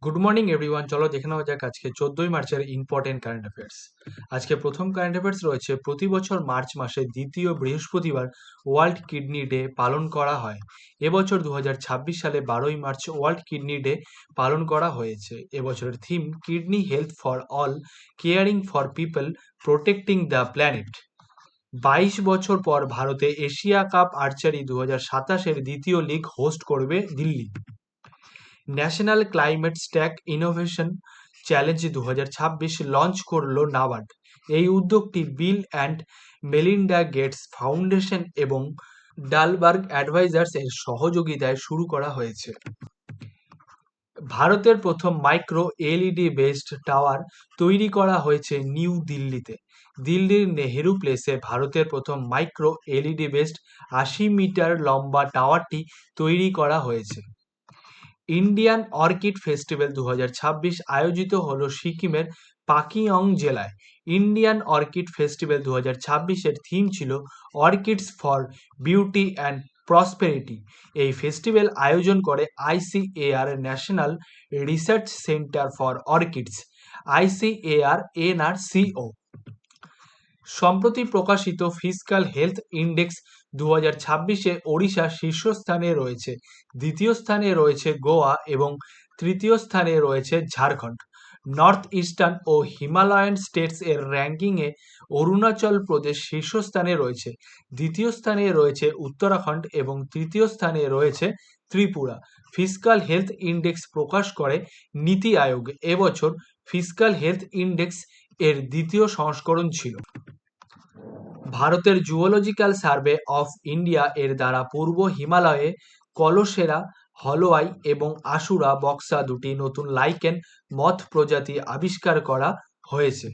Good morning everyone. চলো দেখে নেওয়া যাক আজকে 14ই মার্চের ইম্পর্টেন্ট কারেন্ট অ্যাফেয়ার্স। আজকে প্রথম কারেন্ট অ্যাফেয়ার্স রয়েছে, প্রতি বছর মার্চ মাসে দ্বিতীয় বৃহস্পতিবার ওয়ার্ল্ড কিডনি ডে পালন করা হয়। এবছর 2026 সালে 12ই মার্চ ওয়ার্ল্ড কিডনি ডে পালন করা হয়েছে। এবছরের theme kidney health for all, caring for people, protecting the planet. 22 বছর পর ভারতে এশিয়া কাপ আর্চারি 2027-এর দ্বিতীয় লিগ হোস্ট করবে Delhi. National climate stack innovation challenge 2026 launch করলো নাবার্ড। এই উদ্যোগটি Bill and Melinda Gates foundation এবং ডালবার্গ অ্যাডভাইজার্স এর সহযোগিতায় শুরু করা হয়েছে। ভারতের প্রথম মাইক্রো এলইডি বেসড টাওয়ার তৈরি করা হয়েছে নিউ দিল্লিতে। দিল্লির নেহেরু প্লেসে ভারতের প্রথম মাইক্রো এলইডি বেসড 80 মিটার লম্বা টাওয়ারটি তৈরি করা হয়েছে। ইন্ডিয়ান অর্কিড ফেস্টিভ্যাল 2026 আয়োজিত হলো সিকিমের পাকিয়ং জেলায়। ইন্ডিয়ান অর্কিড ফেস্টিভ্যাল 2026-এর থিম ছিল orchids for beauty and prosperity. এই ফেস্টিভ্যাল আয়োজন করে ICAR national research centre for orchids, ICAR NRCO. সম্প্রতি প্রকাশিত ফিসকাল হেলথ ইন্ডেক্স 2026-এ ওড়িশা শীর্ষস্থানে রয়েছে, দ্বিতীয় স্থানে রয়েছে গোয়া এবং তৃতীয় স্থানে রয়েছে ঝাড়খণ্ড। নর্থ ইস্টার্ন ও হিমালয়ান স্টেটস এর র্যাঙ্কিংয়ে অরুণাচল প্রদেশ শীর্ষস্থানে রয়েছে, দ্বিতীয় স্থানে রয়েছে উত্তরাখণ্ড এবং তৃতীয় স্থানে রয়েছে ত্রিপুরা। ফিসকাল হেলথ ইন্ডেক্স প্রকাশ করে নীতি আয়োগ। এবছর ফিসকাল হেলথ ইন্ডেক্স এর দ্বিতীয় সংস্করণ ছিল। ভারতের জুওলজিক্যাল সার্ভে অফ ইন্ডিয়া এর দ্বারা পূর্ব হিমালয়ে কলসেরা, হলওয়াই এবং আসুরা বক্সা দুটি নতুন লাইকেন মথ প্রজাতি আবিষ্কার করা হয়েছে।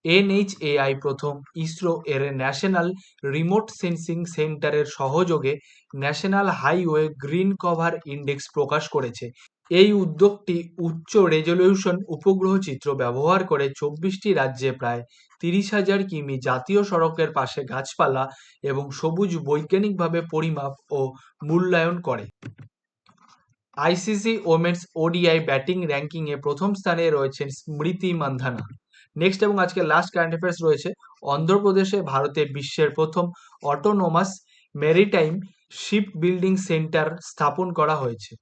এনএইচএআই প্রথম ইসরো এর ন্যাশনাল রিমোট সেন্সিং সেন্টারের সহযোগে national highway green cover index প্রকাশ করেছে। এই উদ্যোগটি উচ্চ রেজলিউশন উপগ্রহ চিত্র ব্যবহার করে 24টি রাজ্যে প্রায় 30,000 কিমি জাতীয় সড়কের পাশে গাছপালা এবং সবুজ বৈজ্ঞানিকভাবে পরিমাপ ও মূল্যায়ন করে। আইসিসি ওমেন্স ওডিআই ব্যাটিং র্যাঙ্কিংয়ে প্রথম স্থানে রয়েছেন স্মৃতি মান্ধানা। নেক্সট এবং আজকে লাস্ট কারেন্ট অ্যাফেয়ার্স রয়েছে, অন্ধ্রপ্রদেশে ভারতে বিশ্বের প্রথম autonomous maritime ship building centre স্থাপন করা হয়েছে।